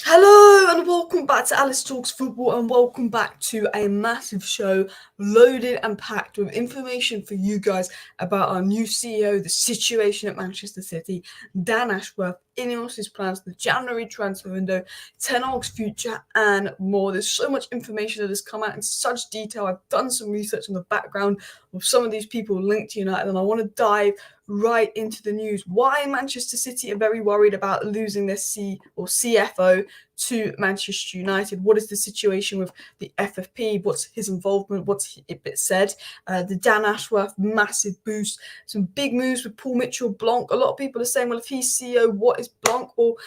Hello and welcome back to Alice Talks Football, and welcome back to a massive show loaded and packed with information for you guys about our new CEO, the situation at Manchester City, Dan Ashworth, INEOS' plans, the January transfer window, Ten Hag's future, and more. There's so much information that has come out in such detail. I've done some research on the background of some of these people linked to United, and I want to dive right into the news. Why Manchester City are very worried about losing their CFO to Manchester United. What is the situation with the FFP? What's his involvement? What's it said? The Dan Ashworth massive boost. Some big moves with Paul Mitchell-Blanc. A lot of people are saying, well, if he's CEO, what is Blanc? Well,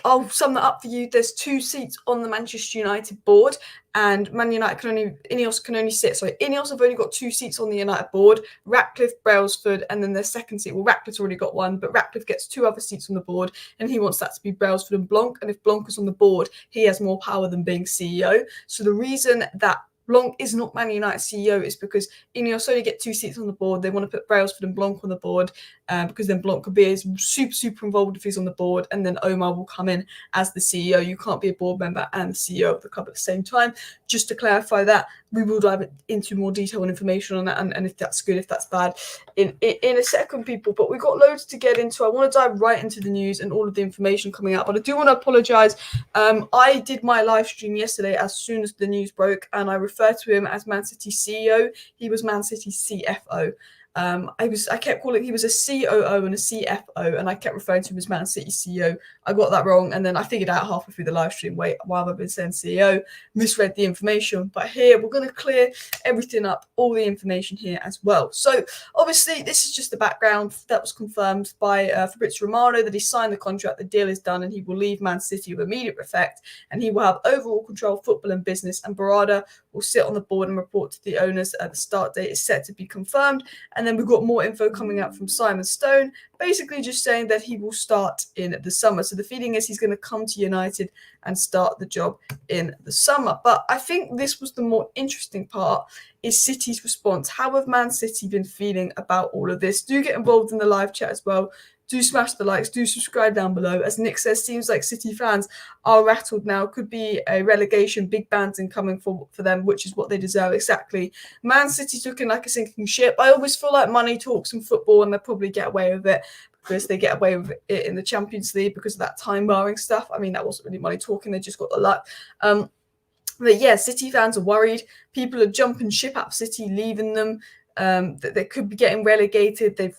I'll sum that up for you. There's 2 seats on the Manchester United board, and INEOS can only sit. So INEOS have only got 2 seats on the United board, Ratcliffe, Brailsford, and then their second seat. Well, Ratcliffe's already got 1, but Ratcliffe gets 2 other seats on the board, and he wants that to be Brailsford and Blanc. And if Blanc is on the board, he has more power than being CEO. So the reason that Blanc is not Man United CEO is because INEOS only get 2 seats on the board. They want to put Brailsford and Blanc on the board because then Blanc could be super involved if he's on the board, and then Omar will come in as the CEO. You can't be a board member and the CEO of the club at the same time. Just to clarify that, we will dive into more detail and information on that, and if that's good, if that's bad, in a second, people. But we've got loads to get into. I want to dive right into the news and all of the information coming out, but I do want to apologise. I did my live stream yesterday as soon as the news broke, and I referred to him as Man City CEO. He was Man City CFO. I kept calling he was a COO and a CFO, and I kept referring to him as Man City CEO. I got that wrong, and then I figured out halfway through the live stream, wait, why have I been saying CEO? Misread the information. But here, we're going to clear everything up, all the information here as well. So, obviously, this is just the background that was confirmed by Fabrizio Romano, that he signed the contract, the deal is done, and he will leave Man City with immediate effect, and he will have overall control of football and business, and Berrada will sit on the board and report to the owners. The start date is set to be confirmed, and then we've got more info coming out from Simon Stone, basically just saying that he will start in the summer. So the feeling is he's going to come to United and start the job in the summer. But I think this was the more interesting part, is City's response. How have Man City been feeling about all of this? Do get involved in the live chat as well. Do smash the likes, do subscribe down below. As Nick says, seems like City fans are rattled now. Could be a relegation, big bans incoming for them, which is what they deserve exactly. Man City's looking like a sinking ship. I always feel like money talks in football, and they'll probably get away with it because they get away with it in the Champions League because of that time barring stuff. I mean, that wasn't really money talking. They just got the luck. But yeah, City fans are worried. People are jumping ship out of City, leaving them. That they could be getting relegated. They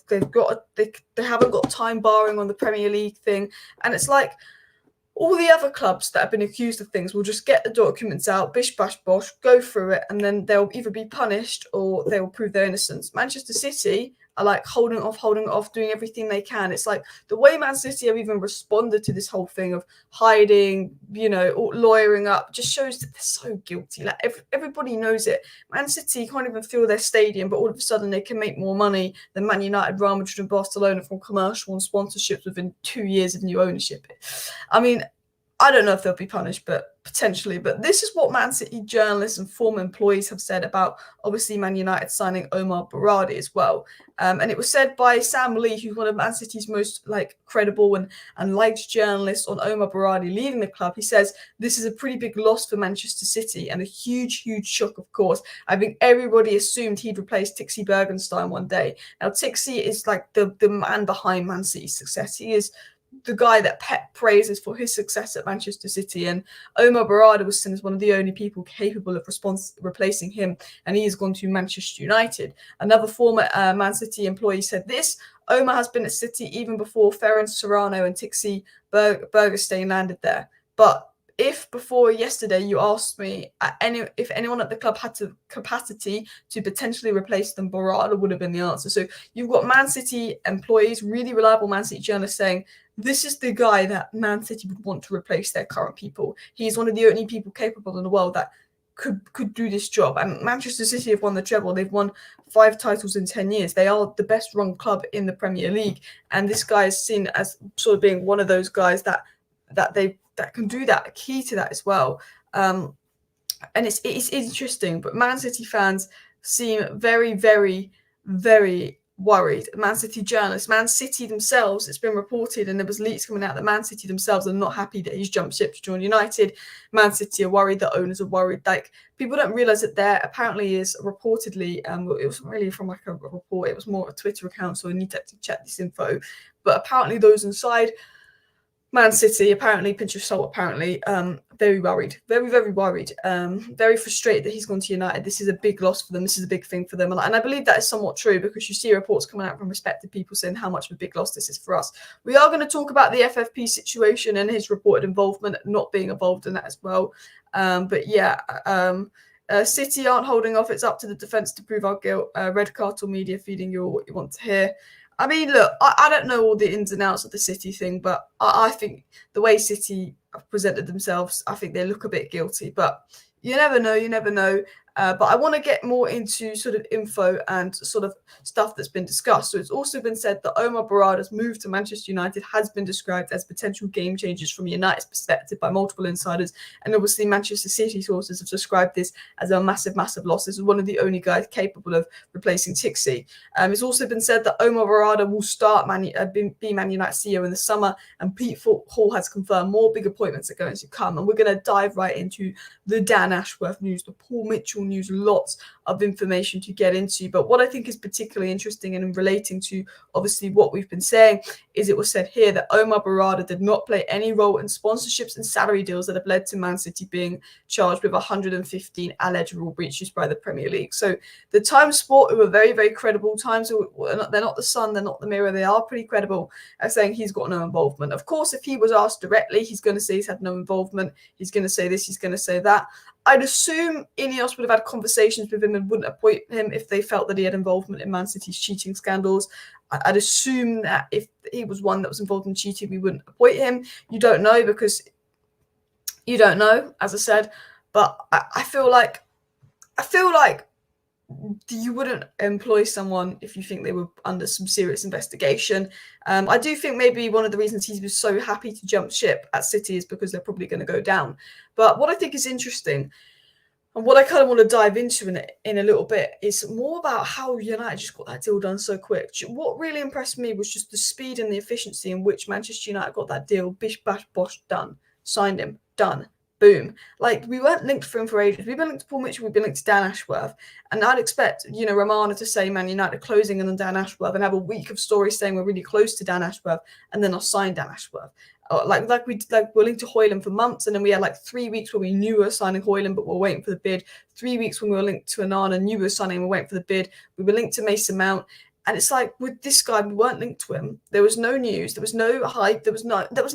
haven't got time barring on the Premier League thing, and it's like all the other clubs that have been accused of things will just get the documents out, bish bash bosh, go through it, and then they'll either be punished or they will prove their innocence. Manchester City are like holding off, doing everything they can. It's like the way Man City have even responded to this whole thing of hiding, lawyering up, just shows that they're so guilty. Like everybody knows it. Man City can't even fill their stadium, but all of a sudden they can make more money than Man United, Real Madrid, and Barcelona from commercial and sponsorships within 2 years of new ownership. I mean, I don't know if they'll be punished, but potentially. But this is what Man City journalists and former employees have said about, obviously, Man United signing Omar Berrada as well. And it was said by Sam Lee, who's one of Man City's most credible and liked journalists on Omar Berrada leaving the club. He says, this is a pretty big loss for Manchester City and a huge, huge shock, of course. I think everybody assumed he'd replace Tixi Bergenstein one day. Now, Tixi is like the man behind Man City's success. He is the guy that Pep praises for his success at Manchester City, and Omar Berrada was seen as one of the only people capable of replacing him, and he has gone to Manchester United. Another former Man City employee said this: Omar has been at City even before Ferenc Serrano and Tixi Bergenstein landed there. But if before yesterday you asked me if anyone at the club had the capacity to potentially replace them, Berrada would have been the answer. So you've got Man City employees, really reliable Man City journalists saying, this is the guy that Man City would want to replace their current people. He's one of the only people capable in the world that could do this job. And Manchester City have won the treble. They've won 5 titles in 10 years. They are the best run club in the Premier League. And this guy is seen as sort of being one of those guys that can do that, a key to that as well. And it's interesting, but Man City fans seem very, very, very worried. Man City journalists, Man City themselves, it's been reported, and there was leaks coming out that Man City themselves are not happy that he's jumped ship to join United. Man City are worried, the owners are worried. Like, people don't realize that there apparently is reportedly, it wasn't really from like a report, it was more a Twitter account, so I need to check this info. But apparently those inside Man City, apparently, pinch of salt, apparently, very worried, very, very worried, very frustrated that he's gone to United. This is a big loss for them. This is a big thing for them. And I believe that is somewhat true, because you see reports coming out from respected people saying how much of a big loss this is for us. We are going to talk about the FFP situation and his reported involvement, not being involved in that as well. But yeah, City aren't holding off. It's up to the defence to prove our guilt. Red Cartel Media feeding you all what you want to hear. I mean, look, I don't know all the ins and outs of the City thing, but I think the way City have presented themselves, I think they look a bit guilty. But you never know, you never know. But I want to get more into sort of info and sort of stuff that's been discussed. So it's also been said that Omar Berrada's move to Manchester United has been described as potential game changers from United's perspective by multiple insiders. And obviously Manchester City sources have described this as a massive, massive loss. This is one of the only guys capable of replacing Tixi. It's also been said that Omar Berrada will start be Man United CEO in the summer, and Pete Hall has confirmed more big appointments are going to come. And we're going to dive right into the Dan Ashworth news, the Paul Mitchell news, lots of information to get into. But what I think is particularly interesting and relating to obviously what we've been saying is it was said here that Omar Berrada did not play any role in sponsorships and salary deals that have led to Man City being charged with 115 alleged rule breaches by the Premier League. So the Times Sport, who are very, very credible, Times, they're not the Sun, they're not the Mirror, they are pretty credible, are saying he's got no involvement. Of course, if he was asked directly, he's going to say he's had no involvement. He's going to say this, he's going to say that. I'd assume INEOS would have had conversations with him and wouldn't appoint him if they felt that he had involvement in Man City's cheating scandals. I'd assume that if he was one that was involved in cheating, we wouldn't appoint him. You don't know, because you don't know, as I said. But I feel like you wouldn't employ someone if you think they were under some serious investigation. I do think maybe one of the reasons he was so happy to jump ship at City is because they're probably going to go down. But what I think is interesting, and what I kind of want to dive into in a little bit, is more about how United just got that deal done so quick. What really impressed me was just the speed and the efficiency in which Manchester United got that deal. Bish, bash, bosh, done. Signed him. Done. Boom. Like, we weren't linked for him for ages. We've been linked to Paul Mitchell, we've been linked to Dan Ashworth. And I'd expect, Romana to say Man United closing on Dan Ashworth and have a week of stories saying we're really close to Dan Ashworth, and then I'll sign Dan Ashworth. We're linked to Hoyland for months, and then we had like 3 weeks where we knew we were signing Hoyland, but we're waiting for the bid. 3 weeks when we were linked to Anana, knew we were signing, we're waiting for the bid. We were linked to Mason Mount. And it's like, with this guy, we weren't linked to him. There was no news, there was no hype, there was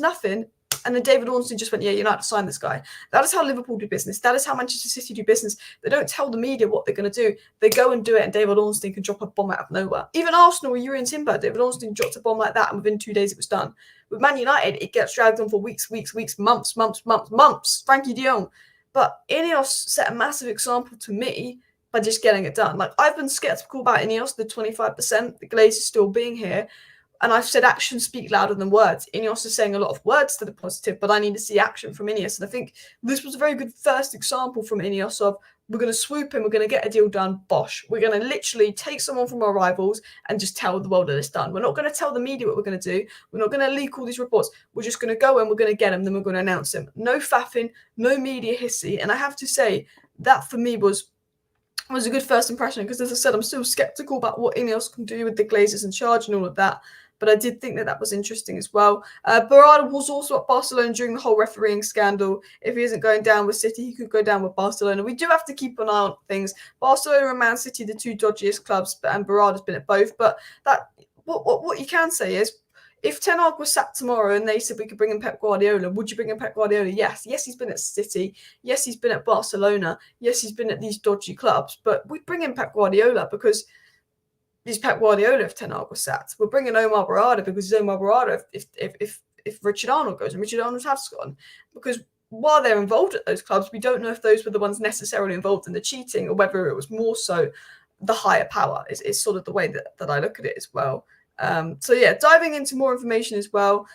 nothing. And then David Ornstein just went, yeah, United to sign this guy. That is how Liverpool do business. That is how Manchester City do business. They don't tell the media what they're going to do. They go and do it, and David Ornstein can drop a bomb out of nowhere. Even Arsenal, with Jurgen Timber, David Ornstein dropped a bomb like that, and within 2 days it was done. With Man United, it gets dragged on for weeks, months. Frankie de Jong. But INEOS set a massive example to me by just getting it done. Like, I've been skeptical about INEOS, the 25%, the Glazers still being here. And I've said actions speak louder than words. INEOS is saying a lot of words to the positive, but I need to see action from INEOS. And I think this was a very good first example from INEOS of, we're going to swoop in, we're going to get a deal done, bosh. We're going to literally take someone from our rivals and just tell the world that it's done. We're not going to tell the media what we're going to do. We're not going to leak all these reports. We're just going to go in, we're going to get them, then we're going to announce them. No faffing, no media hissy. And I have to say, that for me was a good first impression, because as I said, I'm still skeptical about what INEOS can do with the Glazers in charge and all of that. But I did think that was interesting as well. Berrada was also at Barcelona during the whole refereeing scandal. If he isn't going down with City, he could go down with Barcelona. We do have to keep an eye on things. Barcelona and Man City, the two dodgiest clubs, and Berrada's been at both. But what you can say is, if Ten Hag was sacked tomorrow and they said we could bring in Pep Guardiola, would you bring in Pep Guardiola? Yes. Yes, he's been at City. Yes, he's been at Barcelona. Yes, he's been at these dodgy clubs. But we'd bring in Pep Guardiola because he's Pep Guardiola if Ten Hag was sacked. We're bringing Omar Berrada because he's Omar Berrada if Richard Arnold goes, and Richard Arnold has gone. Because while they're involved at those clubs, we don't know if those were the ones necessarily involved in the cheating, or whether it was more so the higher power. Is sort of the way that I look at it as well. So yeah, diving into more information as well.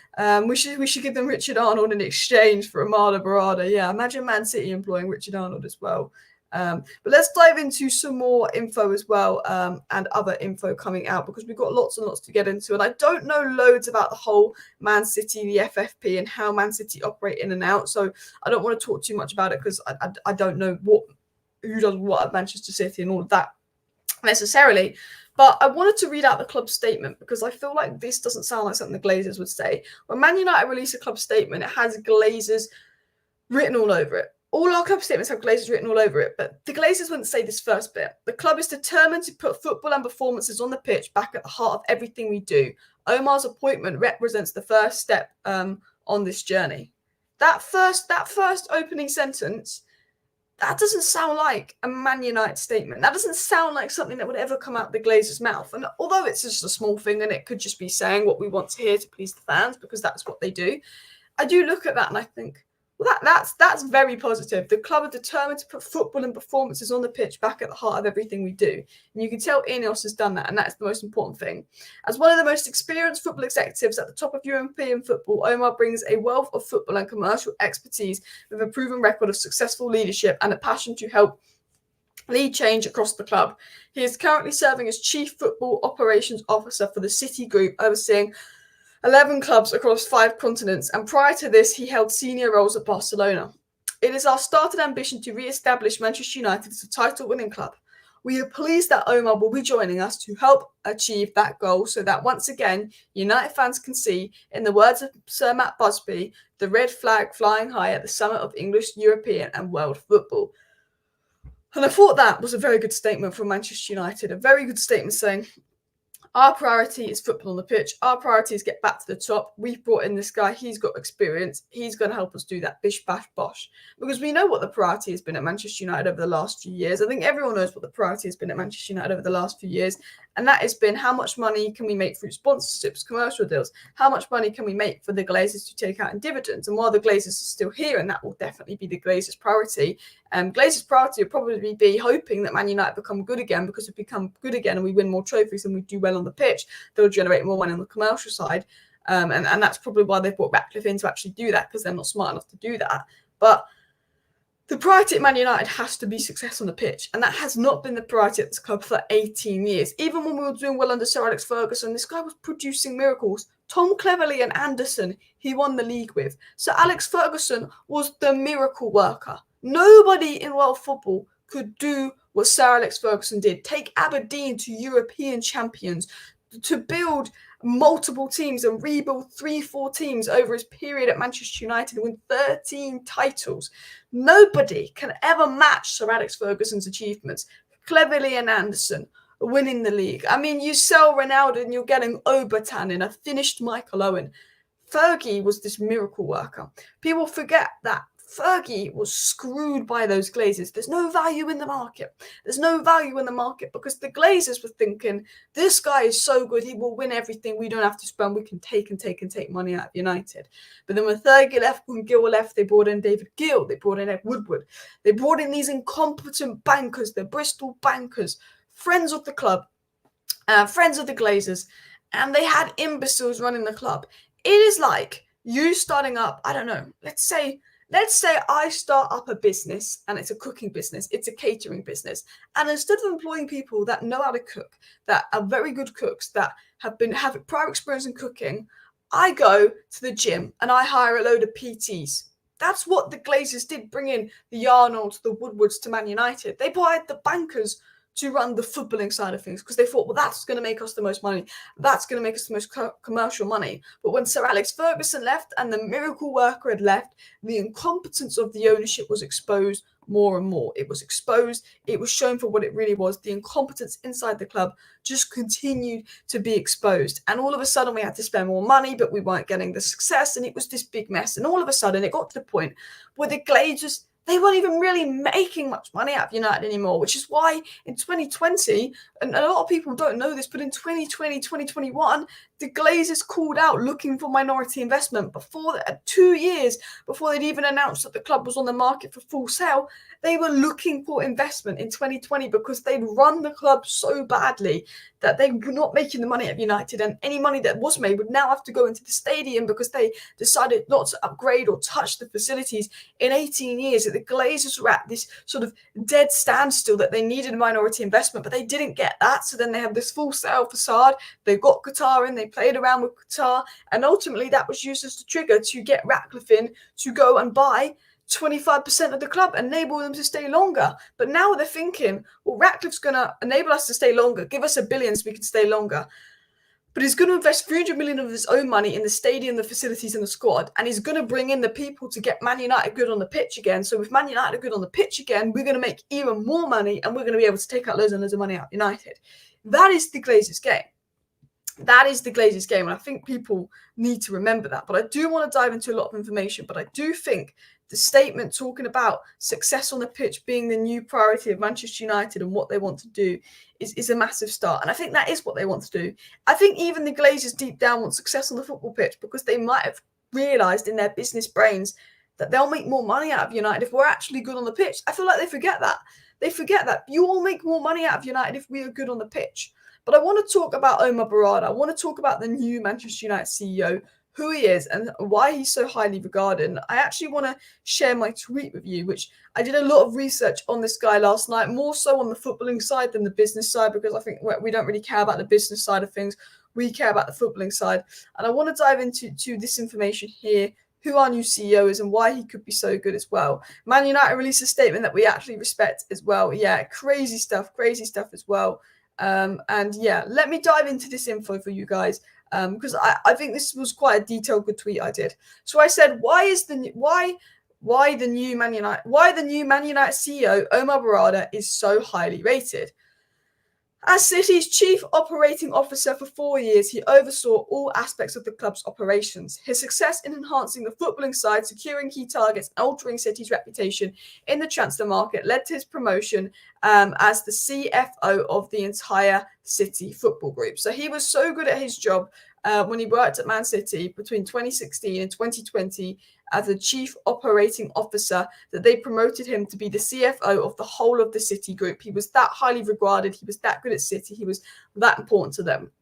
We should give them Richard Arnold in exchange for Omar Berrada. Yeah, imagine Man City employing Richard Arnold as well. But let's dive into some more info as well, and other info coming out, because we've got lots and lots to get into. And I don't know loads about the whole Man City, the FFP, and how Man City operate in and out. So I don't want to talk too much about it, because I don't know who does what at Manchester City and all of that necessarily. But I wanted to read out the club statement, because I feel like this doesn't sound like something the Glazers would say. When Man United release a club statement, it has Glazers written all over it. All our club statements have Glazers written all over it, but the Glazers wouldn't say this first bit. The club is determined to put football and performances on the pitch back at the heart of everything we do. Omar's appointment represents the first step on this journey. That first opening sentence, that doesn't sound like a Man United statement. That doesn't sound like something that would ever come out the Glazers' mouth. And although it's just a small thing and it could just be saying what we want to hear to please the fans, because that's what they do, I do look at that and I think, well, that's very positive. The club are determined to put football and performances on the pitch back at the heart of everything we do. And you can tell INEOS has done that, and that's the most important thing. As one of the most experienced football executives at the top of European football, Omar brings a wealth of football and commercial expertise with a proven record of successful leadership and a passion to help lead change across the club. He is currently serving as Chief Football Operations Officer for the City Group, overseeing 11 clubs across 5 continents, and prior to this, he held senior roles at Barcelona. It is our started ambition to re-establish Manchester United as a title-winning club. We are pleased that Omar will be joining us to help achieve that goal, so that once again, United fans can see, in the words of Sir Matt Busby, the red flag flying high at the summit of English, European and world football. And I thought that was a very good statement from Manchester United, a very good statement saying, our priority is football on the pitch. Our priority is get back to the top. We've brought in this guy. He's got experience. He's going to help us do that. Bish, bash, bosh. Because we know what the priority has been at Manchester United over the last few years. I think everyone knows what the priority has been at Manchester United over the last few years. And that has been, how much money can we make through sponsorships, commercial deals? How much money can we make for the Glazers to take out in dividends? And while the Glazers are still here, and that will definitely be the Glazers' priority, Glazers' priority will probably be hoping that Man United become good again, because if we become good again and we win more trophies and we do well on the pitch, they'll generate more money on the commercial side. And that's probably why they've brought Ratcliffe in to actually do that, because they're not smart enough to do that. But the priority at Man United has to be success on the pitch, and that has not been the priority at this club for 18 years. Even when we were doing well under Sir Alex Ferguson, this guy was producing miracles. Tom Cleverley and Anderson, he won the league with. Sir Alex Ferguson was the miracle worker. Nobody in world football could do what Sir Alex Ferguson did. Take Aberdeen to European champions, to build multiple teams and rebuild 3-4 teams over his period at Manchester United and win 13 titles. Nobody can ever match Sir Alex Ferguson's achievements. Cleverley and Anderson winning the league. I mean, you sell Ronaldo and you're getting Obertan in a finished Michael Owen. Fergie was this miracle worker. People forget that Fergie was screwed by those Glazers. There's no value in the market. There's no value in the market because the Glazers were thinking, this guy is so good, he will win everything. We don't have to spend. We can take money out of United. But then when Fergie left, when Gill left, they brought in David Gill. They brought in Ed Woodward. They brought in these incompetent bankers, the Bristol bankers, friends of the club, friends of the Glazers, and they had imbeciles running the club. It is like you starting up, I don't know, let's say I start up a business and it's a cooking business, it's a catering business. And instead of employing people that know how to cook, that are very good cooks, that have prior experience in cooking, I go to the gym and I hire a load of PTs. That's what the Glazers did, bring in the Arnolds, the Woodwards to Man United. They hired the bankers to run the footballing side of things because they thought, well, that's going to make us the most money. That's going to make us the most commercial money. But when Sir Alex Ferguson left and the miracle worker had left, the incompetence of the ownership was exposed more and more. It was exposed. It was shown for what it really was. The incompetence inside the club just continued to be exposed. And all of a sudden we had to spend more money, but we weren't getting the success. And it was this big mess. And all of a sudden it got to the point where the Glazers, they weren't even really making much money out of United anymore, which is why in 2020, and a lot of people don't know this, but in 2020, 2021, the Glazers called out looking for minority investment before 2 years before they'd even announced that the club was on the market for full sale. They were looking for investment in 2020 because they'd run the club so badly that they were not making the money at United, and any money that was made would now have to go into the stadium because they decided not to upgrade or touch the facilities in 18 years. The Glazers were at this sort of dead standstill that they needed minority investment, but they didn't get that. So then they have this full sale facade. They got Qatar in, they played around with Qatar, and ultimately that was used as the trigger to get Ratcliffe in to go and buy 25% of the club, enable them to stay longer. But now they're thinking, well, Ratcliffe's going to enable us to stay longer, give us $1 billion so we can stay longer. But he's going to invest 300 million of his own money in the stadium, the facilities, and the squad. And he's going to bring in the people to get Man United good on the pitch again. So if Man United are good on the pitch again, we're going to make even more money, and we're going to be able to take out loads and loads of money out of United. That is the Glazers game. That is the Glazers game. And I think people need to remember that. But I do want to dive into a lot of information. But I do think the statement talking about success on the pitch being the new priority of Manchester United and what they want to do is a massive start. And I think that is what they want to do. I think even the Glazers deep down want success on the football pitch because they might have realised in their business brains that they'll make more money out of United if we're actually good on the pitch. I feel like they forget that. They forget that. You will make more money out of United if we are good on the pitch. But I want to talk about Omar Berrada. I want to talk about the new Manchester United CEO, who he is and why he's so highly regarded. And I actually want to share my tweet with you, which I did a lot of research on this guy last night, more so on the footballing side than the business side, because I think we don't really care about the business side of things. We care about the footballing side. And I want to dive into this information here, who our new CEO is and why he could be so good as well. Man United released a statement that we actually respect as well. Yeah, crazy stuff as well. And yeah, let me dive into this info for you guys. Because I think this was quite a detailed, good tweet I did. So I said, why the new Man United CEO Omar Berrada is so highly rated? As City's chief operating officer for 4 years, he oversaw all aspects of the club's operations. His success in enhancing the footballing side, securing key targets, and altering City's reputation in the transfer market led to his promotion as the CFO of the entire City football group. So he was so good at his job when he worked at Man City between 2016 and 2020 as the chief operating officer that they promoted him to be the CFO of the whole of the City group. He was that highly regarded. He was that good at City. He was that important to them.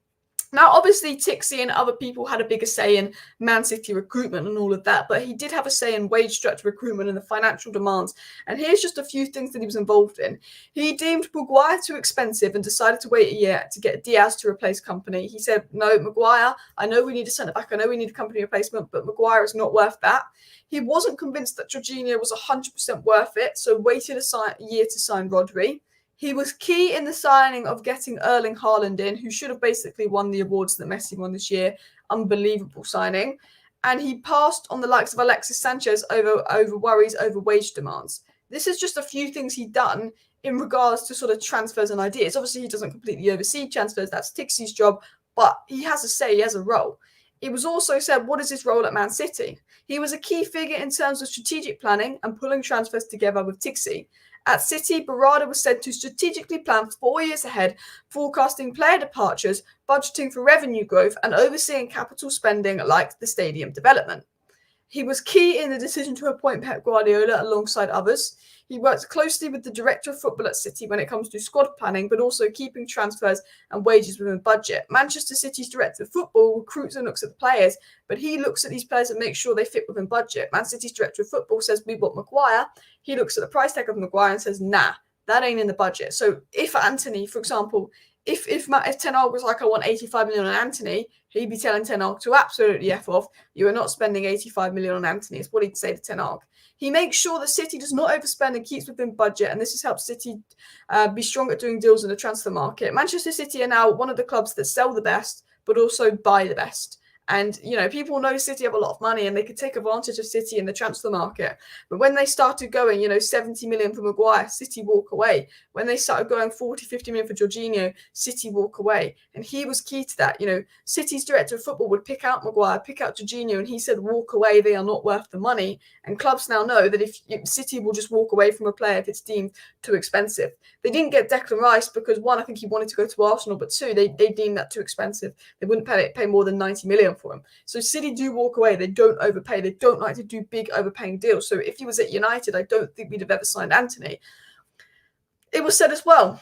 Now, obviously, Tixie and other people had a bigger say in Man City recruitment and all of that, but he did have a say in wage structure recruitment and the financial demands. And here's just a few things that he was involved in. He deemed Maguire too expensive and decided to wait a year to get Diaz to replace Company. He said, no, Maguire, I know we need a centre-back, I know we need a Company replacement, but Maguire is not worth that. He wasn't convinced that Jorginho was 100% worth it, so waited a year to sign Rodri. He was key in the signing of getting Erling Haaland in, who should have basically won the awards that Messi won this year. Unbelievable signing. And he passed on the likes of Alexis Sanchez over worries over wage demands. This is just a few things he'd done in regards to sort of transfers and ideas. Obviously, he doesn't completely oversee transfers. That's Tixie's job. But he has a say. He has a role. It was also said, what is his role at Man City? He was a key figure in terms of strategic planning and pulling transfers together with Tixie. At City, Berrada was said to strategically plan 4 years ahead, forecasting player departures, budgeting for revenue growth, and overseeing capital spending like the stadium development. He was key in the decision to appoint Pep Guardiola alongside others. He worked closely with the director of football at City when it comes to squad planning, but also keeping transfers and wages within budget. Manchester City's director of football recruits and looks at the players, but he looks at these players and makes sure they fit within budget. Man City's director of football says, we want Maguire. He looks at the price tag of Maguire and says, nah, that ain't in the budget. So if Anthony, for example, if Ten Hag was like, I want 85 million on Anthony, he'd be telling Ten Hag to absolutely F off. You are not spending 85 million on Anthony. It's what he'd say to Ten Hag. He makes sure that City does not overspend and keeps within budget, and this has helped City be strong at doing deals in the transfer market. Manchester City are now one of the clubs that sell the best, but also buy the best. And, people know City have a lot of money and they could take advantage of City in the transfer market. But when they started going, 70 million for Maguire, City walk away. When they started going 40, 50 million for Jorginho, City walk away. And he was key to that. City's director of football would pick out Maguire, pick out Jorginho, and he said, walk away, they are not worth the money. And clubs now know that if City will just walk away from a player if it's deemed too expensive. They didn't get Declan Rice because, one, I think he wanted to go to Arsenal, but two, they deemed that too expensive. They wouldn't pay more than 90 million for him. So City do walk away. They don't overpay. They don't like to do big overpaying deals. So if he was at United, I don't think we'd have ever signed Anthony. It was said as well,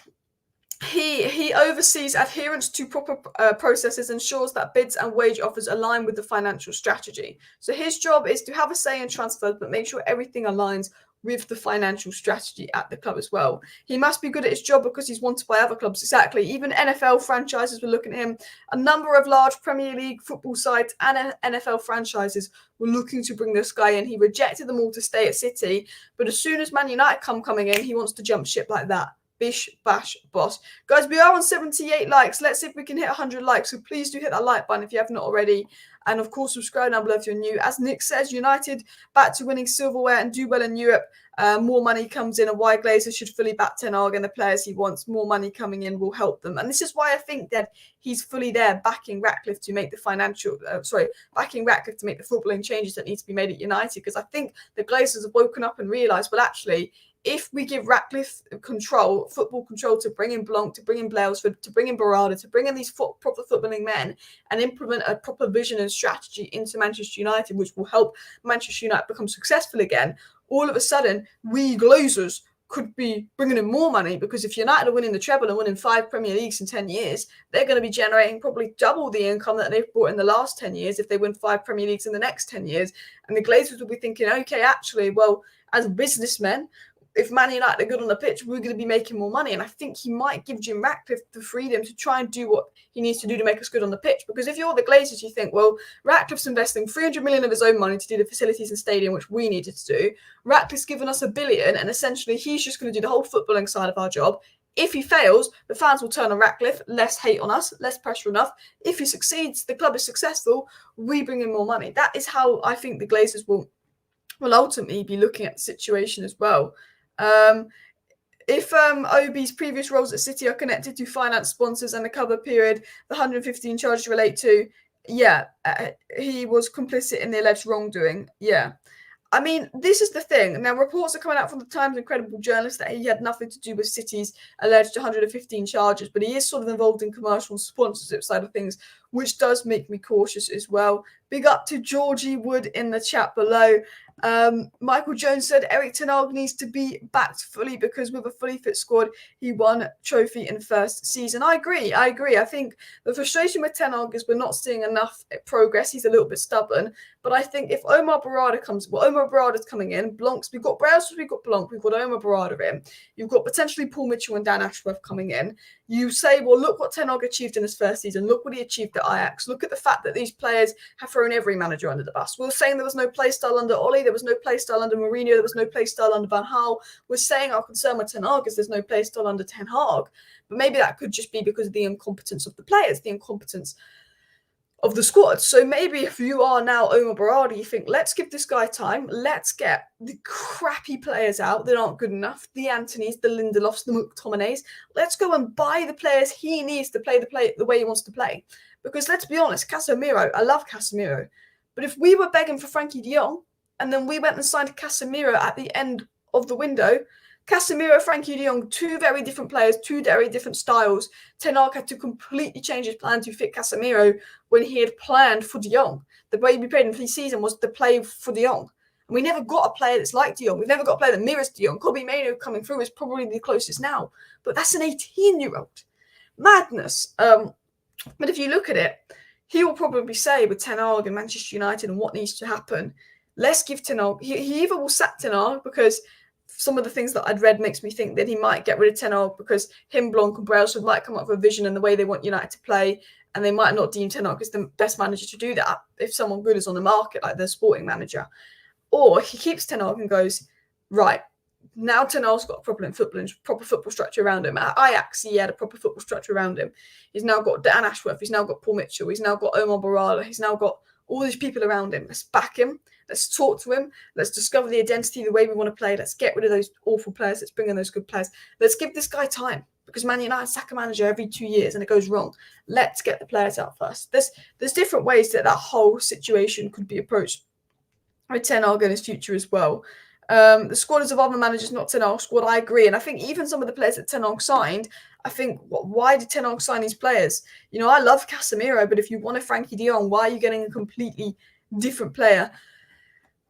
he oversees adherence to proper processes, ensures that bids and wage offers align with the financial strategy. So his job is to have a say in transfers, but make sure everything aligns with the financial strategy at the club as well. He must be good at his job because he's wanted by other clubs. Exactly. Even NFL franchises were looking at him. A number of large Premier League football sides and NFL franchises were looking to bring this guy in. He rejected them all to stay at City. But as soon as Man United coming in, he wants to jump ship like that. Bish, bash, boss. Guys, we are on 78 likes. Let's see if we can hit 100 likes. So please do hit that like button if you have not already. And of course, subscribe down below if you're new. As Nick says, United back to winning silverware and do well in Europe. More money comes in, and why Glazer should fully back Ten Hag and the players he wants. More money coming in will help them. And this is why I think that he's fully there backing Ratcliffe to make the backing Ratcliffe to make the footballing changes that need to be made at United. Because I think the Glazers have woken up and realised, well, actually, if we give Ratcliffe football control to bring in Blanc, to bring in Brailsford, to bring in Berrada, to bring in these proper footballing men and implement a proper vision and strategy into Manchester United, which will help Manchester United become successful again, all of a sudden, we Glazers could be bringing in more money, because if United are winning the treble and winning 5 Premier Leagues in 10 years, they're going to be generating probably double the income that they've brought in the last 10 years if they win 5 Premier Leagues in the next 10 years. And the Glazers will be thinking, okay, actually, well, as businessmen, if Man United are good on the pitch, we're going to be making more money. And I think he might give Jim Ratcliffe the freedom to try and do what he needs to do to make us good on the pitch. Because if you're the Glazers, you think, well, Ratcliffe's investing 300 million of his own money to do the facilities and stadium, which we needed to do. Ratcliffe's given us $1 billion, and essentially he's just going to do the whole footballing side of our job. If he fails, the fans will turn on Ratcliffe, less hate on us, less pressure on us. If he succeeds, the club is successful, we bring in more money. That is how I think the Glazers will ultimately be looking at the situation as well. If OB's previous roles at City are connected to finance sponsors and the cover period the 115 charges relate to, he was complicit in the alleged wrongdoing. Yeah. I mean, this is the thing. Now, reports are coming out from the Times and credible journalists that he had nothing to do with City's alleged 115 charges, but he is sort of involved in commercial and sponsorship side of things, which does make me cautious as well. Big up to Georgie Wood in the chat below. Michael Jones said Eric Ten Hag needs to be backed fully because with a fully fit squad, he won a trophy in first season. I agree. I think the frustration with Ten Hag is we're not seeing enough progress. He's a little bit stubborn. But I think if Omar Berrada's coming in, we've got Brailsford, we've got Blanc, we've got Omar Berrada in. You've got potentially Paul Mitchell and Dan Ashworth coming in. You say, well, look what Ten Hag achieved in his first season. Look what he achieved at Ajax. Look at the fact that these players have thrown every manager under the bus. We're saying there was no play style under Ole. There was no play style under Mourinho. There was no play style under Van Gaal. We're saying our concern with Ten Hag is there's no play style under Ten Hag. But maybe that could just be because of the incompetence of the players, the incompetence of the squad. So maybe if you are now Omar Berrada, you think, let's give this guy time. Let's get the crappy players out that aren't good enough. The Antonys, the Lindelofs, the McTominays. Let's go and buy the players he needs to play the way he wants to play. Because let's be honest, Casemiro, I love Casemiro. But if we were begging for Frankie de Jong, and then we went and signed Casemiro at the end of the window, Casemiro, Frankie de Jong, 2 very different players, 2 very different styles. Ten Hag had to completely change his plan to fit Casemiro when he had planned for de Jong. The way we played in pre-season was to play for de Jong. And we never got a player that's like de Jong. We've never got a player that mirrors de Jong. Kobbie Mainoo coming through is probably the closest now. But that's an 18-year-old. Madness. But if you look at it, he will probably say with Ten Hag and Manchester United and what needs to happen, let's give Ten Hag. He either will sack Ten Hag because some of the things that I'd read makes me think that he might get rid of Ten Hag because him, Blanc and Brailsford might come up with a vision and the way they want United to play, and they might not deem Ten Hag as the best manager to do that if someone good is on the market, like their sporting manager. Or he keeps Ten Hag and goes, right, Now Ten Hag's got a proper football structure around him. At Ajax, he had a proper football structure around him. He's now got Dan Ashworth. He's now got Paul Mitchell. He's now got Omar Berrada. He's now got all these people around him. Let's back him. Let's talk to him. Let's discover the identity, the way we want to play. Let's get rid of those awful players. Let's bring in those good players. Let's give this guy time, because Man United sack a manager every 2 years and it goes wrong. Let's get the players out first. There's different ways that whole situation could be approached with Ten Hag in his future as well. The squad is of other managers, not Ten Hag's squad. I agree. And I think even some of the players that Ten Hag signed, I think, why did Ten Hag sign these players? You know, I love Casemiro, but if you want a Frankie de Jong, why are you getting a completely different player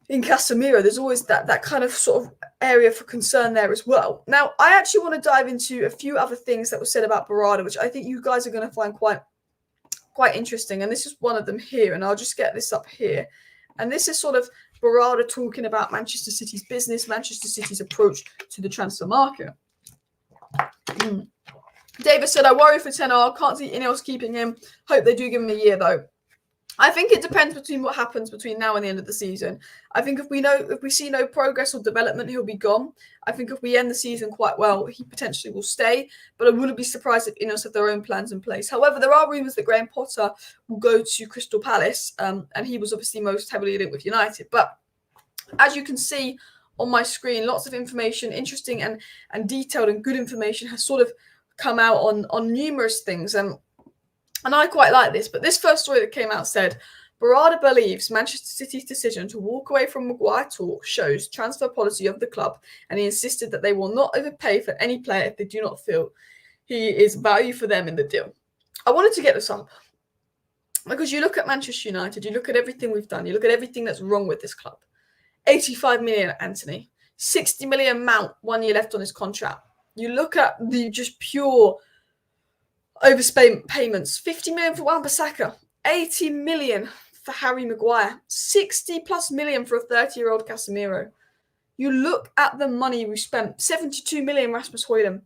in Casemiro? There's always that kind of sort of area for concern there as well. Now, I actually want to dive into a few other things that were said about Berrada, which I think you guys are going to find quite interesting. And this is one of them here, and I'll just get this up here. And this is sort of Berrada talking about Manchester City's business, Manchester City's approach to the transfer market. David said, I worry for Ten Hag. Can't see INEOS keeping him. Hope they do give him a year, though. I think it depends between what happens between now and the end of the season. I think if we see no progress or development, he'll be gone. I think if we end the season quite well, he potentially will stay. But I wouldn't be surprised if INEOS have their own plans in place. However, there are rumours that Graham Potter will go to Crystal Palace, and he was obviously most heavily linked with United. But as you can see on my screen, lots of information, interesting and detailed and good information has sort of come out on numerous things. And I quite like this, but this first story that came out said, Berrada believes Manchester City's decision to walk away from Maguire talk shows transfer policy of the club, and he insisted that they will not overpay for any player if they do not feel he is value for them in the deal. I wanted to get this up because you look at Manchester United, you look at everything we've done, you look at everything that's wrong with this club. 85 million, Anthony. 60 million Mount, 1 year left on his contract. You look at the just pure overspend payments. 50 million for Wan-Bissaka, 80 million for Harry Maguire, 60 plus million for a 30-year-old Casemiro. You look at the money we spent, 72 million Rasmus Højlund.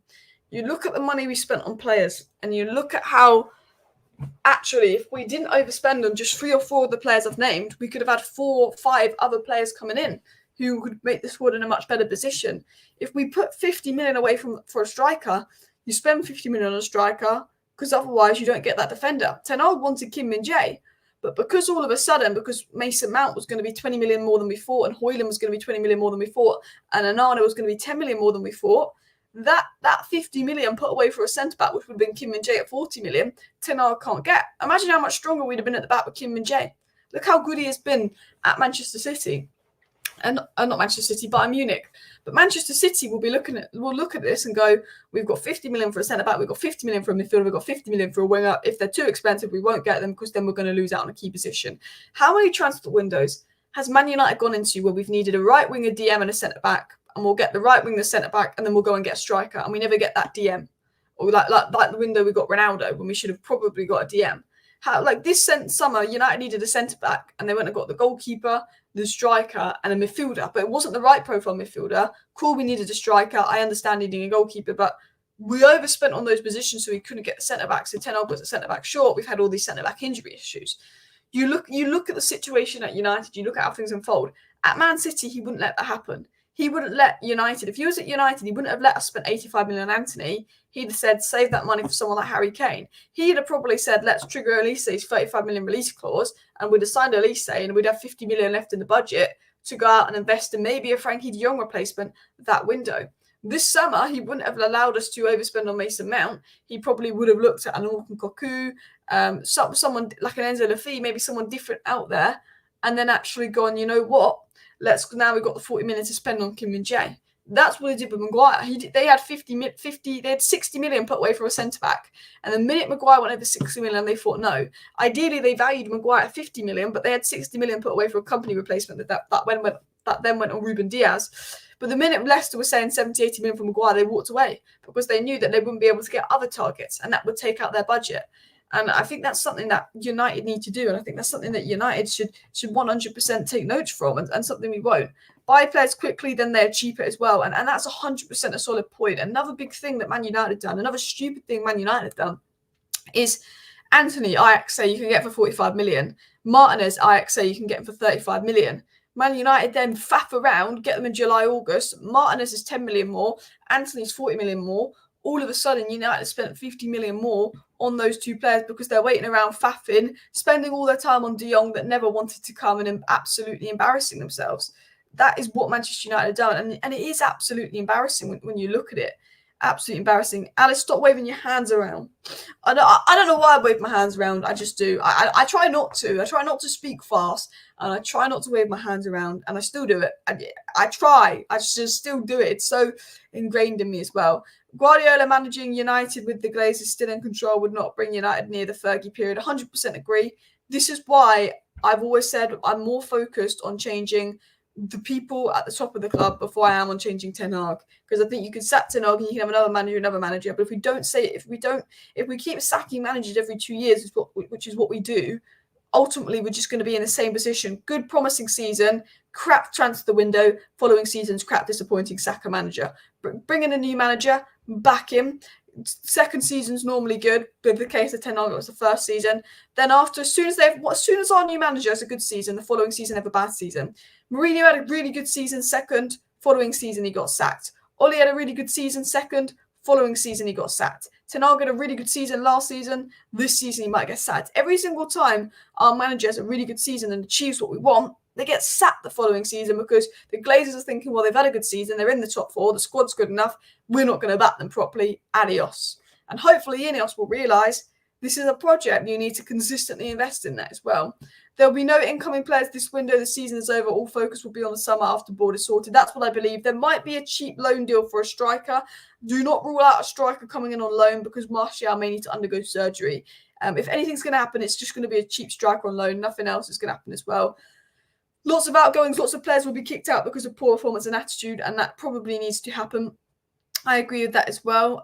You look at the money we spent on players, and you look at how actually, if we didn't overspend on just 3 or 4 of the players I've named, we could have had 4 or 5 other players coming in who could make the squad in a much better position. If we put 50 million away for a striker, you spend 50 million on a striker, because otherwise you don't get that defender. Ten Hag wanted Kim Min-jae, but because all of a sudden, because Mason Mount was going to be 20 million more than we thought, and Højlund was going to be 20 million more than we thought, and Onana was going to be 10 million more than we thought, that 50 million put away for a centre-back, which would have been Kim Min-jae at 40 million, Ten Hag can't get. Imagine how much stronger we'd have been at the back with Kim Min-jae. Look how good he has been at Manchester City. And not Manchester City, Bayern Munich. But Manchester City will look at this and go, we've got 50 million for a centre-back, we've got 50 million for a midfielder, we've got 50 million for a winger. If they're too expensive, we won't get them because then we're going to lose out on a key position. How many transfer windows has Man United gone into where we've needed a right winger, DM and a centre-back, and we'll get the right winger, centre-back, and then we'll go and get a striker, and we never get that DM? Or like the window we got Ronaldo when we should have probably got a DM. This summer, United needed a centre-back, and they went and got the goalkeeper, the striker, and a midfielder. But it wasn't the right profile midfielder. Cool, we needed a striker. I understand needing a goalkeeper, but we overspent on those positions, so we couldn't get the centre-back. So Ten Hag was a centre-back short. We've had all these centre-back injury issues. You look at the situation at United. You look at how things unfold. At Man City, he wouldn't let that happen. He wouldn't let United. If he was at United, he wouldn't have let us spend 85 million on Anthony. He'd have said, save that money for someone like Harry Kane. He'd have probably said, let's trigger Elise's 35 million release clause, and we'd have signed Elise, and we'd have 50 million left in the budget to go out and invest in maybe a Frankie de Jong replacement that window. This summer, he wouldn't have allowed us to overspend on Mason Mount. He probably would have looked at an Orkun Koku, someone like an Enzo Lafay, maybe someone different out there, and then actually gone, you know what? Now we've got the 40 million to spend on Kim Min-jae. That's what they did with Maguire. They had 60 million put away for a centre-back. And the minute Maguire went over 60 million, they thought no. Ideally, they valued Maguire at 50 million, but they had 60 million put away for a company replacement that then went on Ruben Diaz. But the minute Leicester was saying 70, 80 million for Maguire, they walked away because they knew that they wouldn't be able to get other targets, and that would take out their budget. And I think that's something that United need to do. And I think that's something that United should 100% take notes from, and something we won't. Buy players quickly, then they're cheaper as well. And that's 100% a solid point. Another big thing that Man United done, another stupid thing Man United done, is Anthony, Ajax say you can get for 45 million. Martinez, Ajax say you can get him for 35 million. Man United then faff around, get them in July, August. Martinez is 10 million more. Anthony's 40 million more. All of a sudden, United spent 50 million more on those two players because they're waiting around faffing, spending all their time on De Jong that never wanted to come and absolutely embarrassing themselves. That is what Manchester United have done. And it is absolutely embarrassing when you look at it. Absolutely embarrassing. Alice, stop waving your hands around. I don't know why I wave my hands around. I just do. I try not to. I try not to speak fast. And I try not to wave my hands around. And I still do it. I try. I just still do it. It's so ingrained in me as well. Guardiola managing United with the Glazers still in control would not bring United near the Fergie period. 100% agree. This is why I've always said I'm more focused on changing the people at the top of the club before I am on changing Ten Hag, because I think you can sack Ten Hag and you can have another manager. But if we keep sacking managers every 2 years, which is what we do, ultimately we're just going to be in the same position. Good promising season, crap transfer window, following season's crap disappointing sack a manager. Bring in a new manager, back him. Second season's normally good, but the case of Ten Hag was the first season. Then after, as soon as our new manager has a good season, the following season have a bad season. Mourinho had a really good season second, following season he got sacked. Oli had a really good season second, following season he got sacked. Ten Hag had a really good season last season, this season he might get sacked. Every single time our manager has a really good season and achieves what we want, they get sacked the following season because the Glazers are thinking, well, they've had a good season, they're in the top four, the squad's good enough, we're not going to back them properly, adios. And hopefully INEOS will realise this is a project you need to consistently invest in that as well. There'll be no incoming players this window, the season is over, all focus will be on the summer after board is sorted. That's what I believe. There might be a cheap loan deal for a striker. Do not rule out a striker coming in on loan because Martial may need to undergo surgery. If anything's going to happen, it's just going to be a cheap striker on loan. Nothing else is going to happen as well. Lots of outgoings, lots of players will be kicked out because of poor performance and attitude, and that probably needs to happen. I agree with that as well.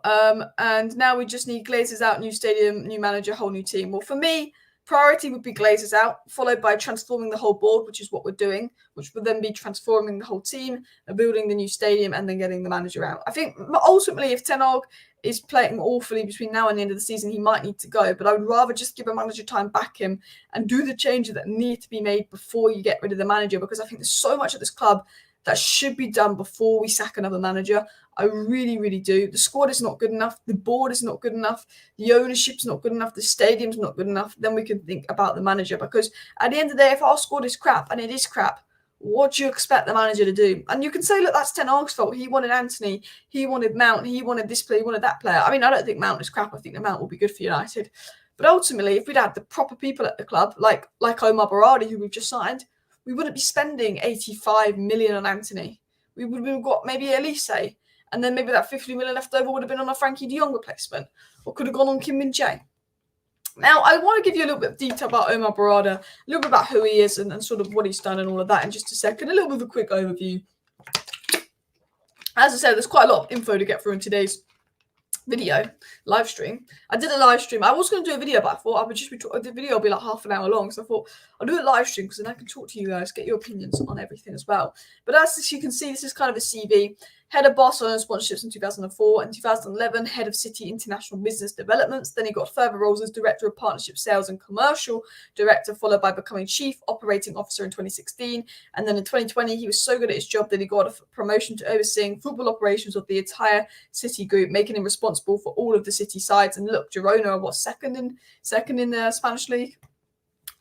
And now we just need Glazers out, new stadium, new manager, whole new team. Well, for me, priority would be Glazers out, followed by transforming the whole board, which is what we're doing, which would then be transforming the whole team, building the new stadium, and then getting the manager out. I think ultimately, if Ten Hag is playing awfully between now and the end of the season, he might need to go. But I would rather just give a manager time, back him, and do the changes that need to be made before you get rid of the manager, because I think there's so much at this club that should be done before we sack another manager. I really, really do. The squad is not good enough. The board is not good enough. The ownership's not good enough. The stadium's not good enough. Then we can think about the manager. Because at the end of the day, if our squad is crap, and it is crap, what do you expect the manager to do? And you can say, look, that's Ten Hag's fault. He wanted Anthony. He wanted Mount. He wanted this player. He wanted that player. I mean, I don't think Mount is crap. I think the Mount will be good for United. But ultimately, if we'd had the proper people at the club, like Omar Berrada, who we've just signed, we wouldn't be spending 85 million on Anthony. We would have got maybe Elise, and then maybe that 50 million left over would have been on a Frankie de Jong replacement, or could have gone on Kim Min-jae. Now, I want to give you a little bit of detail about Omar Berrada, a little bit about who he is and sort of what he's done and all of that in just a second. A little bit of a quick overview. As I said, there's quite a lot of info to get through in today's video live stream. I did a live stream. I was going to do a video, but I thought I would just the video will be like half an hour long. So I thought I'll do a live stream because then I can talk to you guys, get your opinions on everything as well. But as you can see, this is kind of a CV. Head of Barcelona sponsorships in 2004. In 2011, head of City International Business Developments. Then he got further roles as Director of Partnership Sales and Commercial Director, followed by becoming Chief Operating Officer in 2016. And then in 2020, he was so good at his job that he got a promotion to overseeing football operations of the entire City group, making him responsible for all of the City sides. And look, Girona are what, second in the Spanish league?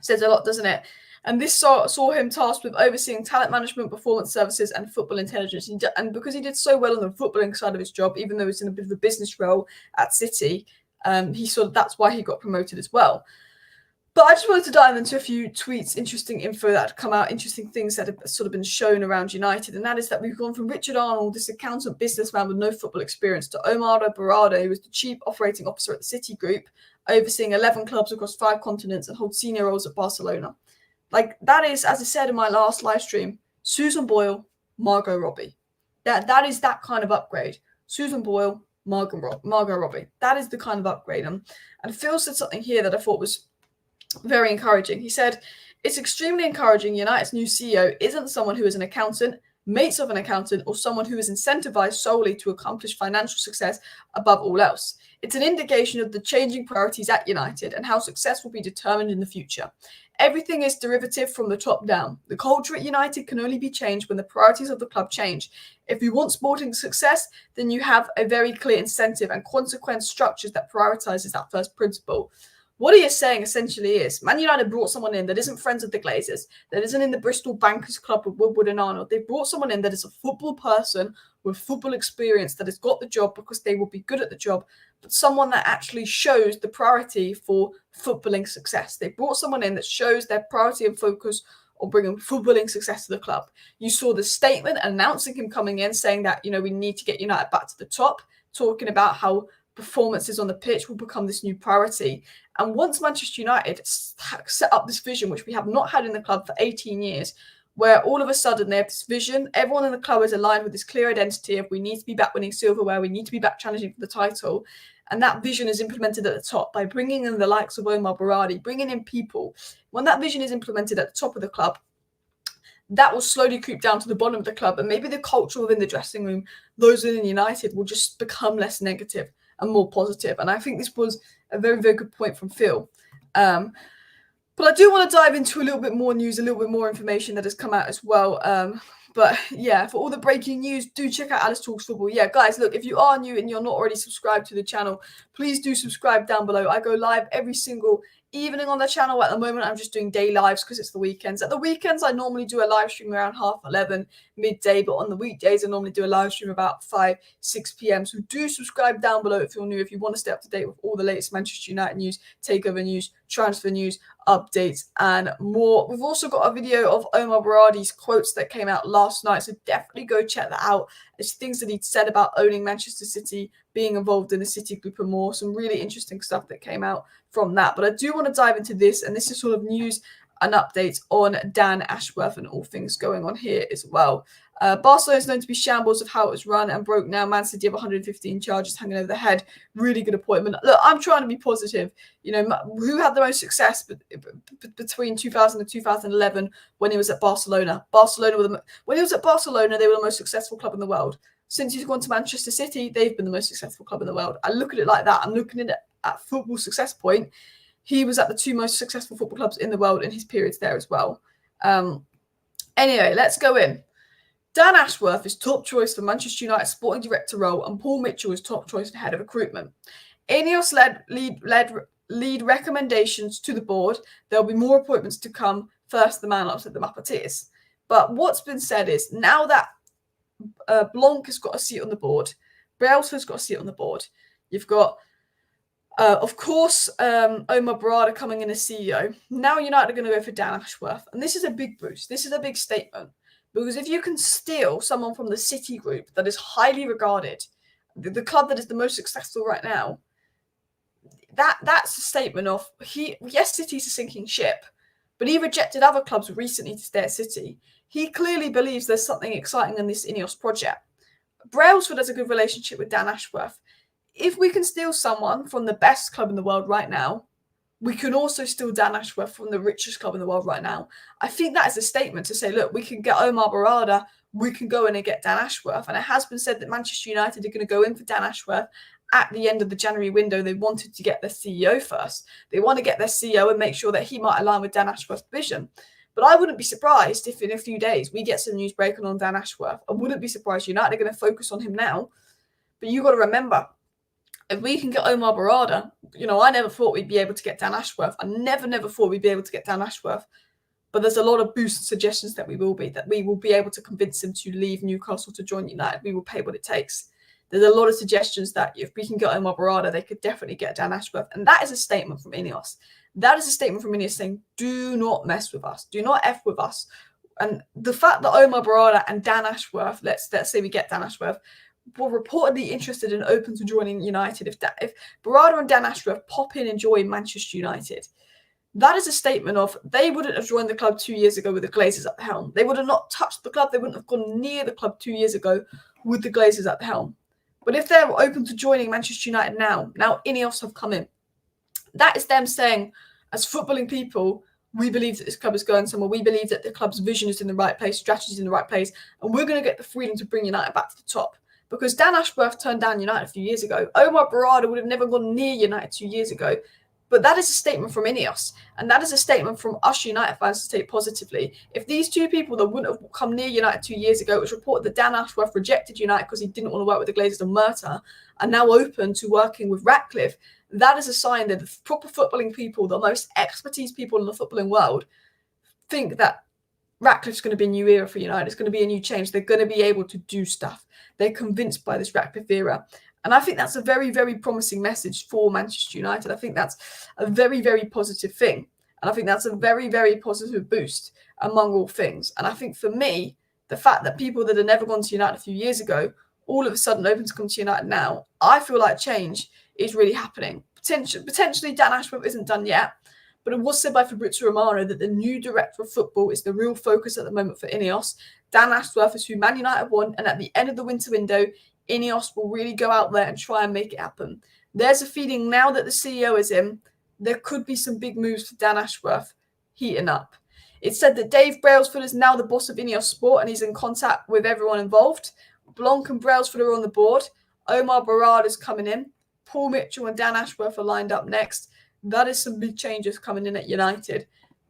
Says a lot, doesn't it? And this saw him tasked with overseeing talent management, performance services, and football intelligence. And because he did so well on the footballing side of his job, even though it's in a bit of a business role at City, that's why he got promoted as well. But I just wanted to dive into a few tweets, interesting info that had come out, interesting things that have sort of been shown around United. And that is that we've gone from Richard Arnold, this accountant businessman with no football experience, to Omar Berrada, who was the Chief Operating Officer at the City Group, overseeing 11 clubs across 5 continents and holds senior roles at Barcelona. Like, that is, as I said in my last live stream, Susan Boyle, Margot Robbie. That is that kind of upgrade. Susan Boyle, Margot Robbie. That is the kind of upgrade. And Phil said something here that I thought was very encouraging. He said, it's extremely encouraging United's new CEO isn't someone who is an accountant, mates of an accountant, or someone who is incentivized solely to accomplish financial success above all else. It's an indication of the changing priorities at United and how success will be determined in the future. Everything is derivative from the top down. The culture at United can only be changed when the priorities of the club change. If you want sporting success, then you have a very clear incentive and consequence structures that prioritizes that first principle. What he is saying essentially is Man United brought someone in that isn't friends with the Glazers, that isn't in the Bristol Bankers Club with Woodward and Arnold. They brought someone in that is a football person with football experience that has got the job because they will be good at the job, but someone that actually shows the priority for footballing success. They brought someone in that shows their priority and focus on bringing footballing success to the club. You saw the statement announcing him coming in, saying that, we need to get United back to the top, talking about how performances on the pitch will become this new priority. And once Manchester United set up this vision, which we have not had in the club for 18 years, where all of a sudden they have this vision, everyone in the club is aligned with this clear identity of we need to be back winning silverware, we need to be back challenging for the title. And that vision is implemented at the top by bringing in the likes of Omar Berrada, bringing in people. When that vision is implemented at the top of the club, that will slowly creep down to the bottom of the club. And maybe the culture within the dressing room, those within United, will just become less negative and more positive. And I think this was a very, very good point from Phil. But I do want to dive into a little bit more news, a little bit more information that has come out as well. But yeah, for all the breaking news, do check out Alice Talks Football. Yeah, guys, look, if you are new and you're not already subscribed to the channel, please do subscribe down below. I go live every single evening on the channel. At the moment, I'm just doing day lives because it's the weekends. At the weekends, I normally do a live stream around 11:30 midday, but on the weekdays, I normally do a live stream about 6 p.m. So do subscribe down below if you're new, if you want to stay up to date with all the latest Manchester United news, takeover news, transfer news, updates, and more. We've also got a video of Omar Berrada's quotes that came out last night, so definitely go check that out. There's things that he said about owning Manchester City, being involved in the City Group and more. Some really interesting stuff that came out from that. But I do want to dive into this, and this is sort of news and updates on Dan Ashworth and all things going on here as well. Barcelona is known to be shambles of how it was run and broke now. Man City have 115 charges hanging over the head. Really good appointment. Look, I'm trying to be positive. Who had the most success between 2000 and 2011 when he was at Barcelona? When he was at Barcelona, they were the most successful club in the world. Since he's gone to Manchester City, they've been the most successful club in the world. I look at it like that. I'm looking at it at football success point. He was at the two most successful football clubs in the world in his periods there as well. Anyway, let's go in. Dan Ashworth is top choice for Manchester United sporting director role, and Paul Mitchell is top choice for head of recruitment. INEOS lead recommendations to the board. There'll be more appointments to come. First, the man upset the Muppeteers. But what's been said is now that Blanc has got a seat on the board, Brailsford's got a seat on the board. You've got, of course, Omar Berrada coming in as CEO. Now United are going to go for Dan Ashworth, and this is a big boost. This is a big statement. Because if you can steal someone from the City Group that is highly regarded, the club that is the most successful right now, that's a statement of, yes, City's a sinking ship, but he rejected other clubs recently to stay at City. He clearly believes there's something exciting in this INEOS project. Brailsford has a good relationship with Dan Ashworth. If we can steal someone from the best club in the world right now, we can also steal Dan Ashworth from the richest club in the world right now. I think that is a statement to say, look, we can get Omar Berrada, we can go in and get Dan Ashworth. And it has been said that Manchester United are going to go in for Dan Ashworth at the end of the January window. They wanted to get their CEO first. They want to get their CEO and make sure that he might align with Dan Ashworth's vision. But I wouldn't be surprised if in a few days we get some news breaking on Dan Ashworth. I wouldn't be surprised. United are going to focus on him now. But you've got to remember, if we can get Omar Berrada, I never thought we'd be able to get Dan Ashworth. I never thought we'd be able to get Dan Ashworth. But there's a lot of boost suggestions that we will be able to convince him to leave Newcastle to join United. We will pay what it takes. There's a lot of suggestions that if we can get Omar Berrada, they could definitely get Dan Ashworth. And that is a statement from INEOS. That is a statement from INEOS saying, do not mess with us. Do not F with us. And the fact that Omar Berrada and Dan Ashworth, let's say we get Dan Ashworth, were reportedly interested and open to joining United. If Berrada and Dan Ashworth pop in and join Manchester United, that is a statement of they wouldn't have joined the club 2 years ago with the Glazers at the helm. They would have not touched the club. They wouldn't have gone near the club 2 years ago with the Glazers at the helm. But if they're open to joining Manchester United now INEOS have come in. That is them saying, as footballing people, we believe that this club is going somewhere. We believe that the club's vision is in the right place, strategy is in the right place, and we're going to get the freedom to bring United back to the top. Because Dan Ashworth turned down United a few years ago. Omar Berrada would have never gone near United 2 years ago. But that is a statement from INEOS, and that is a statement from us United fans to take positively. If these two people that wouldn't have come near United 2 years ago, it was reported that Dan Ashworth rejected United because he didn't want to work with the Glazers and Murta, are now open to working with Ratcliffe, that is a sign that the proper footballing people, the most expertise people in the footballing world, think that Ratcliffe's going to be a new era for United. It's going to be a new change. They're going to be able to do stuff. They're convinced by this Ratcliffe era. And I think that's a very, very promising message for Manchester United. I think that's a very, very positive thing. And I think that's a very, very positive boost among all things. And I think for me, the fact that people that had never gone to United a few years ago, all of a sudden open to come to United now, I feel like change is really happening. Potentially Dan Ashworth isn't done yet, but it was said by Fabrizio Romano that the new director of football is the real focus at the moment for INEOS. Dan Ashworth is who Man United want, and at the end of the winter window, INEOS will really go out there and try and make it happen. There's a feeling now that the CEO is in, there could be some big moves for Dan Ashworth heating up. It's said that Dave Brailsford is now the boss of INEOS Sport and he's in contact with everyone involved. Blanc and Brailsford are on the board. Omar Berrada is coming in. Paul Mitchell and Dan Ashworth are lined up next. That is some big changes coming in at United.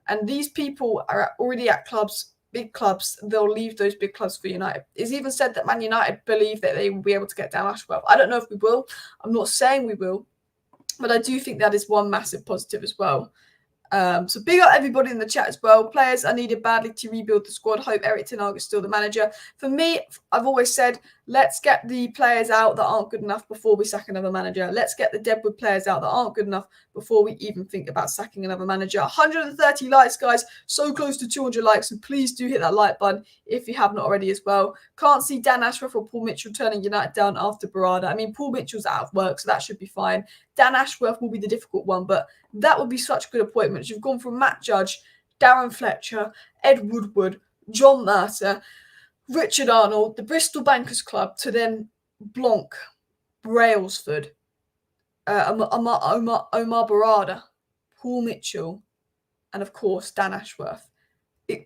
And these people are already at clubs, big clubs. They'll leave those big clubs for United. It's even said that Man United believe that they will be able to get Dan Ashworth. I don't know if we will. I'm not saying we will. But I do think that is one massive positive as well. So big up everybody in the chat as well. Players are needed badly to rebuild the squad. Hope Eric Ten Hag is still the manager. For me, I've always said, let's get the players out that aren't good enough before we sack another manager. Let's get the deadwood players out that aren't good enough before we even think about sacking another manager. 130 likes, guys. So close to 200 likes. So please do hit that like button if you have not already as well. Can't see Dan Ashworth or Paul Mitchell turning United down after Berrada. I mean, Paul Mitchell's out of work, so that should be fine. Dan Ashworth will be the difficult one, but that would be such good appointments. You've gone from Matt Judge, Darren Fletcher, Ed Woodward, John Murta, Richard Arnold, the Bristol Bankers Club, to then Blanc, Brailsford, Omar Berrada, Paul Mitchell, and of course Dan Ashworth.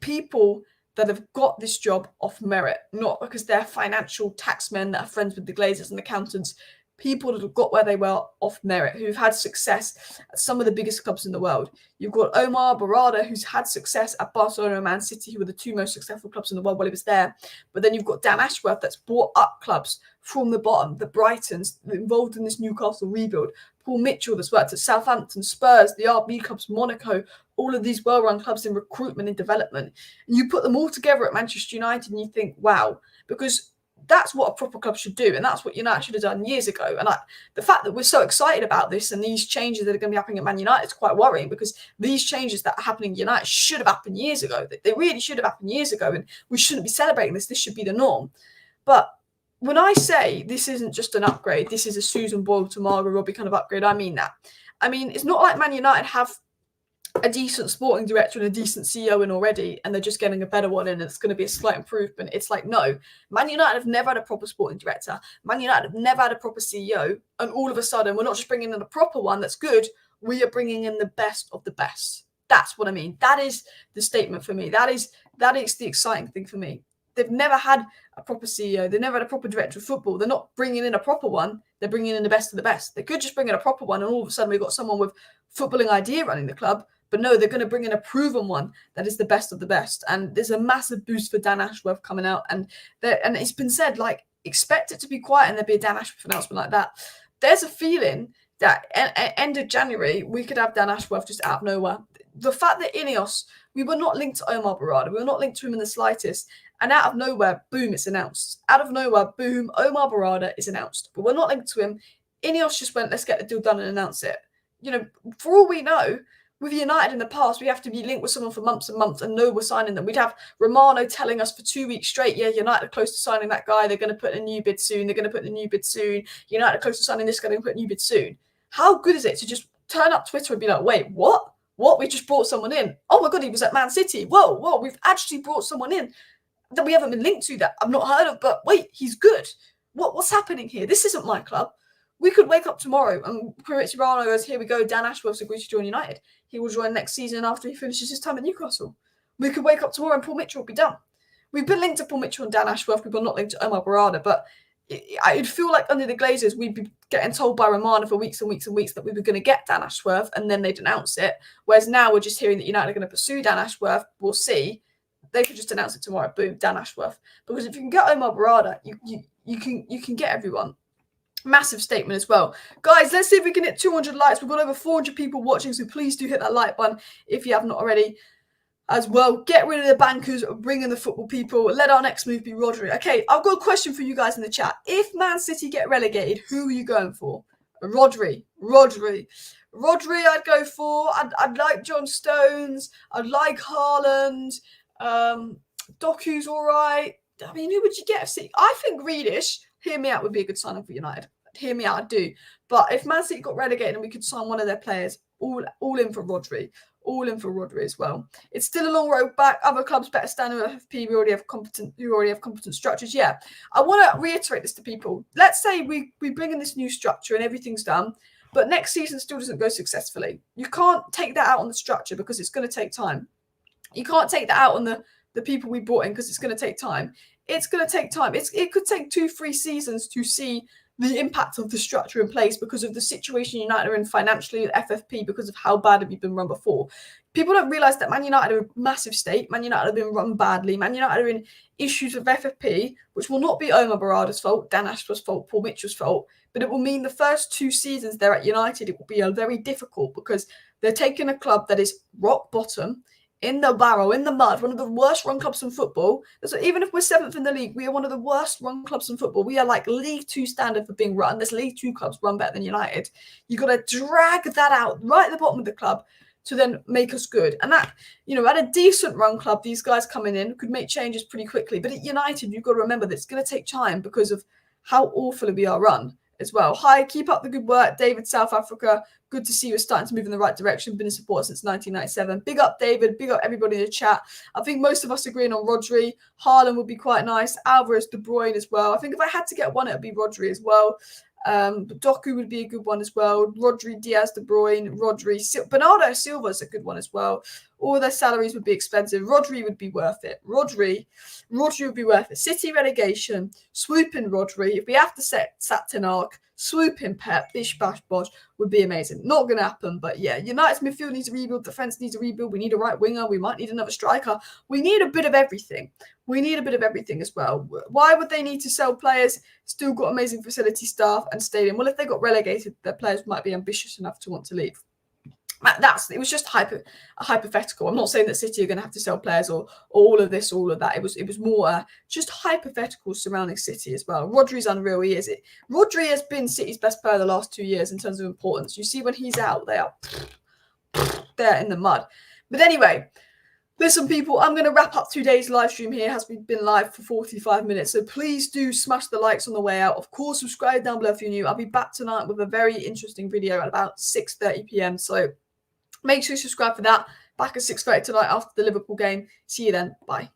People that have got this job off merit, not because they're financial taxmen that are friends with the Glazers and accountants. People that have got where they were off merit, who've had success at some of the biggest clubs in the world. You've got Omar Berrada, who's had success at Barcelona and Man City, who were the two most successful clubs in the world while he was there. But then you've got Dan Ashworth, that's brought up clubs from the bottom, the Brightons, involved in this Newcastle rebuild. Paul Mitchell, that's worked at Southampton, Spurs, the RB clubs, Monaco, all of these well-run clubs in recruitment and development. And you put them all together at Manchester United and you think, wow, because that's what a proper club should do, and that's what United should have done years ago. And the fact that we're so excited about this and these changes that are going to be happening at Man United is quite worrying, because these changes that are happening at United should have happened years ago. They really should have happened years ago, and we shouldn't be celebrating this. This should be the norm. But when I say this isn't just an upgrade, this is a Susan Boyle to Margot Robbie kind of upgrade, I mean that. I mean, it's not like Man United have a decent sporting director and a decent CEO in already, and they're just getting a better one in, and it's going to be a slight improvement. It's like, no, Man United have never had a proper sporting director. Man United have never had a proper CEO, and all of a sudden, we're not just bringing in a proper one that's good, we are bringing in the best of the best. That's what I mean. That is the statement for me. That is the exciting thing for me. They've never had a proper CEO. They've never had a proper director of football. They're not bringing in a proper one. They're bringing in the best of the best. They could just bring in a proper one, and all of a sudden we've got someone with footballing idea running the club. But no, they're going to bring in a proven one that is the best of the best. And there's a massive boost for Dan Ashworth coming out. And it's been said, like, expect it to be quiet and there'll be a Dan Ashworth announcement like that. There's a feeling that at end of January, we could have Dan Ashworth just out of nowhere. The fact that INEOS, we were not linked to Omar Berrada. We were not linked to him in the slightest. And out of nowhere, boom, it's announced. Out of nowhere, boom, Omar Berrada is announced. But we're not linked to him. INEOS just went, let's get the deal done and announce it. You know, for all we know, with United in the past, we have to be linked with someone for months and months and know we're signing them. We'd have Romano telling us for 2 weeks straight, yeah, United are close to signing that guy. They're going to put in a new bid soon. They're going to put in a new bid soon. United are close to signing this guy. They're going to put a new bid soon. How good is it to just turn up Twitter and be like, wait, what? What? We just brought someone in. Oh my God, he was at Man City. Whoa, we've actually brought someone in that we haven't been linked to, that I've not heard of, but wait, he's good. What's happening here? This isn't my club. We could wake up tomorrow and Fabrizio Romano goes, here we go, Dan Ashworth's agreed to join United. he will join next season after he finishes his time at Newcastle. We could wake up tomorrow and Paul Mitchell will be done. We've been linked to Paul Mitchell and Dan Ashworth. We've been not linked to Omar Berrada, but I'd feel like under the Glazers, we'd be getting told by Romana for weeks and weeks and weeks that we were going to get Dan Ashworth, and then they'd announce it. Whereas now we're just hearing that United are going to pursue Dan Ashworth. We'll see. They could just announce it tomorrow. Boom, Dan Ashworth. Because if you can get Omar Berrada, you can get everyone. Massive statement as well. Guys, let's see if we can hit 200 likes. We've got over 400 people watching, so please do hit that like button if you have not already. As well, get rid of the bankers, bring in the football people. Let our next move be Rodri. Okay, I've got a question for you guys in the chat. If Man City get relegated, who are you going for? Rodri, I'd go for. I'd like John Stones. I'd like Haaland. Doku's all right. I mean, who would you get? See, I think Grealish, hear me out, would be a good signing for United. Hear me out, I do. But if Man City got relegated and we could sign one of their players, all in for Rodri. All in for Rodri as well. It's still a long road back. Other clubs better stand in FFP. We already have competent structures. Yeah, I want to reiterate this to people. Let's say we bring in this new structure and everything's done, but next season still doesn't go successfully. You can't take that out on the structure because it's going to take time. You can't take that out on the people we brought in because it's going to take time. It's going to take time. It could take 2-3 seasons to see the impact of the structure in place because of the situation United are in financially at FFP, because of how bad we've been run before. People don't realise that Man United are in a massive state. Man United have been run badly. Man United are in issues with FFP, which will not be Omar Berrada's fault, Dan Ashworth's fault, Paul Mitchell's fault, but it will mean the first 2 seasons they're at United, it will be very difficult because they're taking a club that is rock bottom, in the barrow, in the mud, one of the worst run clubs in football. So even if we're 7th in the league, we are one of the worst run clubs in football. We are like League 2 standard for being run. There's League 2 clubs run better than United. You've got to drag that out right at the bottom of the club to then make us good. And that, at a decent run club, these guys coming in could make changes pretty quickly. But at United, you've got to remember that it's going to take time because of how awful we are run as well. Hi, keep up the good work. David, South Africa. Good to see you starting to move in the right direction. Been a supporter since 1997. Big up, David. Big up everybody in the chat. I think most of us agreeing on Rodri. Haaland would be quite nice. Alvarez, De Bruyne as well. I think if I had to get one, it would be Rodri as well. Doku would be a good one as well. Rodri, Diaz, De Bruyne, Rodri. Bernardo Silva is a good one as well. All their salaries would be expensive. Rodri would be worth it. Rodri would be worth it. City relegation, swooping Rodri. If we have to sack Ten Hag, swooping Pep, bish, bash, bosh, would be amazing. Not going to happen, but yeah. United's midfield needs a rebuild. Defence needs a rebuild. We need a right winger. We might need another striker. We need a bit of everything. We need a bit of everything as well. Why would they need to sell players? Still got amazing facility staff and stadium. Well, if they got relegated, their players might be ambitious enough to want to leave. It was just a hypothetical. I'm not saying that City are going to have to sell players or all of this, all of that. It was more just hypothetical surrounding City as well. Rodri's unreal. He is it. Rodri has been City's best player the last 2 years in terms of importance. You see when he's out, they're in the mud. But anyway, listen, people, I'm going to wrap up today's live stream here. It has been live for 45 minutes. So please do smash the likes on the way out. Of course, subscribe down below if you're new. I'll be back tonight with a very interesting video at about 6:30 p.m. So make sure you subscribe for that. Back at 6:30 tonight after the Liverpool game. See you then. Bye.